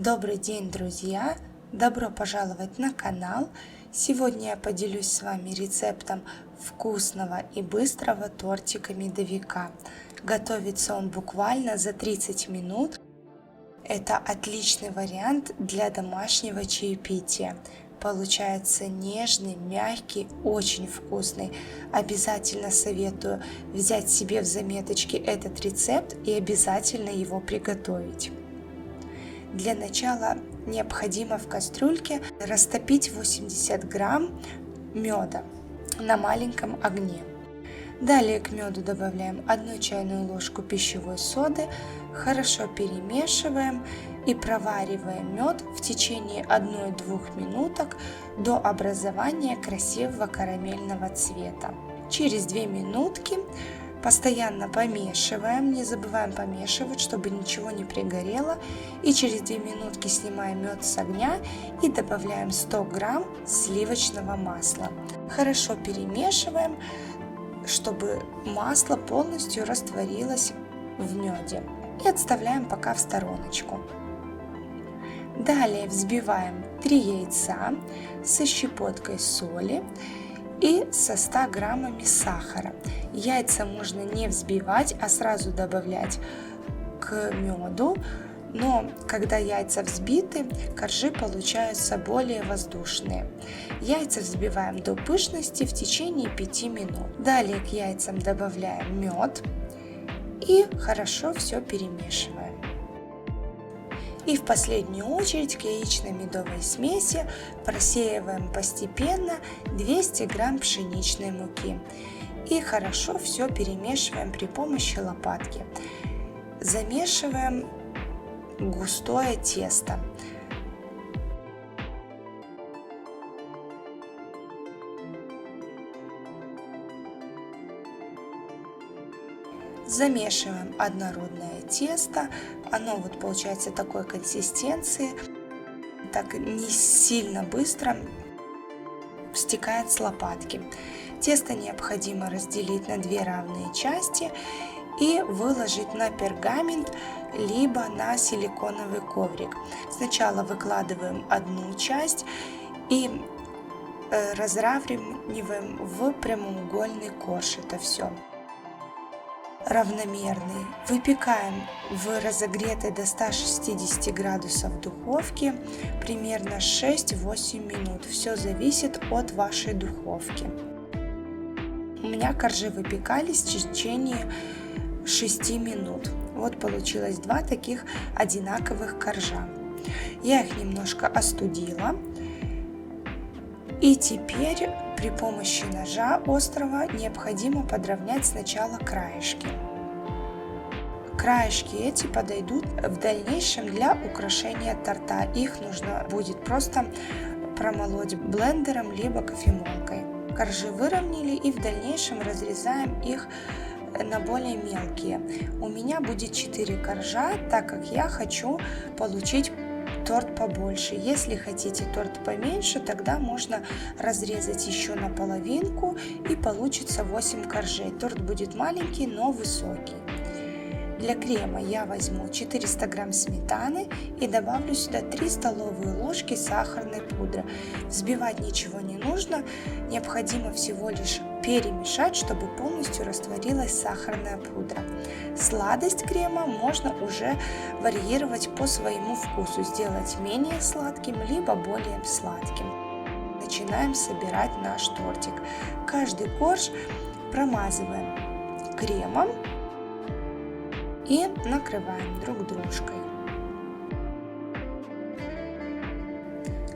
Добрый день, друзья! Добро пожаловать на канал! Сегодня я поделюсь с вами рецептом вкусного и быстрого тортика медовика. Готовится он буквально за 30 минут. Это отличный вариант для домашнего чаепития. Получается нежный, мягкий, очень вкусный. Обязательно советую взять себе в заметочки этот рецепт и обязательно его приготовить. Для начала необходимо в кастрюльке растопить 80 грамм меда на маленьком огне. Далее к меду добавляем 1 чайную ложку пищевой соды, хорошо перемешиваем и провариваем мед в течение 1-2 минуток до образования красивого карамельного цвета. Через 2 минутки постоянно помешиваем, не забываем помешивать, чтобы ничего не пригорело. И через 2 минутки снимаем мед с огня и добавляем 100 грамм сливочного масла. Хорошо перемешиваем, чтобы масло полностью растворилось в меде. И отставляем пока в стороночку. Далее взбиваем 3 яйца со щепоткой соли и со 100 граммами сахара. Яйца можно не взбивать, а сразу добавлять к меду, но когда яйца взбиты, коржи получаются более воздушные. Яйца взбиваем до пышности в течение 5 минут. Далее к яйцам добавляем мед и хорошо все перемешиваем. И в последнюю очередь к яично-медовой смеси просеиваем постепенно 200 грамм пшеничной муки. И хорошо все перемешиваем при помощи лопатки. Замешиваем густое тесто. Замешиваем однородное тесто, оно вот получается такой консистенции, так не сильно быстро стекает с лопатки. Тесто необходимо разделить на 2 равные части и выложить на пергамент либо на силиконовый коврик. Сначала выкладываем одну часть и разравниваем в прямоугольный корж это все. Равномерный. Выпекаем в разогретой до 160 градусов духовке примерно 6-8 минут. Все зависит от вашей духовки. У меня коржи выпекались в течение 6 минут. Вот получилось 2 таких одинаковых коржа. Я их немножко остудила. И теперь при помощи ножа острого необходимо подровнять сначала краешки. Краешки эти подойдут в дальнейшем для украшения торта. Их нужно будет просто промолоть блендером либо кофемолкой. Коржи выровняли и в дальнейшем разрезаем их на более мелкие. У меня будет 4 коржа, так как я хочу получить торт побольше. Если хотите торт поменьше, тогда можно разрезать еще на половинку и получится 8 коржей. Торт будет маленький, но высокий. Для крема я возьму 400 грамм сметаны и добавлю сюда 3 столовые ложки сахарной пудры. Взбивать ничего не нужно, необходимо всего лишь перемешать, чтобы полностью растворилась сахарная пудра. Сладость крема можно уже варьировать по своему вкусу, сделать менее сладким, либо более сладким. Начинаем собирать наш тортик. Каждый корж промазываем кремом и накрываем друг дружкой.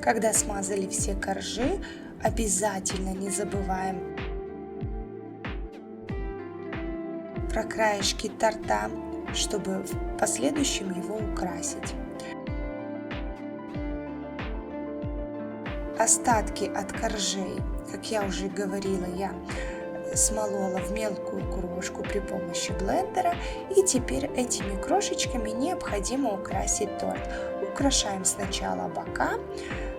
Когда смазали все коржи, обязательно не забываем про краешки торта, чтобы в последующем его украсить. Остатки от коржей, как я уже говорила, я смолола в мелкую крошку при помощи блендера, и теперь этими крошечками необходимо украсить торт. Украшаем сначала бока,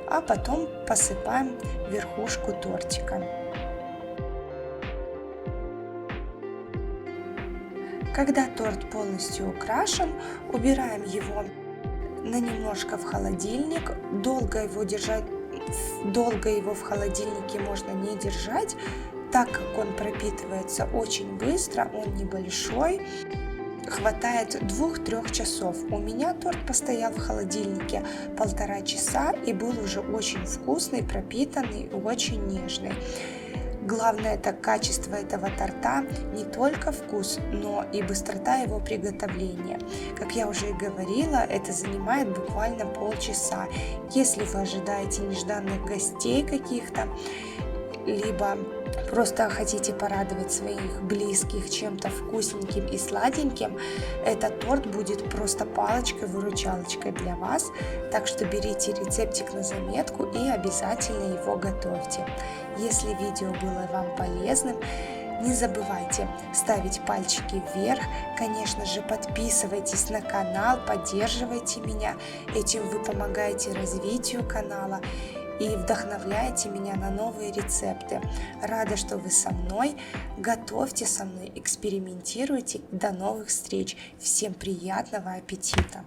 а потом посыпаем верхушку тортика. Когда торт полностью украшен, убираем его на немножко в холодильник. Долго его в холодильнике можно не держать, так как он пропитывается очень быстро, он небольшой. Хватает 2-3 часов. У меня торт постоял в холодильнике 1,5 часа и был уже очень вкусный, пропитанный, очень нежный. Главное это качество этого торта, не только вкус, но и быстрота его приготовления. Как я уже и говорила, это занимает буквально полчаса. Если вы ожидаете нежданных гостей каких-то, либо просто хотите порадовать своих близких чем-то вкусненьким и сладеньким, этот торт будет просто палочкой-выручалочкой для вас. Так что берите рецептик на заметку и обязательно его готовьте. Если видео было вам полезным, не забывайте ставить пальчики вверх, конечно же подписывайтесь на канал, поддерживайте меня, этим вы помогаете развитию канала и вдохновляете меня на новые рецепты. Рада, что вы со мной. Готовьте со мной, экспериментируйте. До новых встреч. Всем приятного аппетита!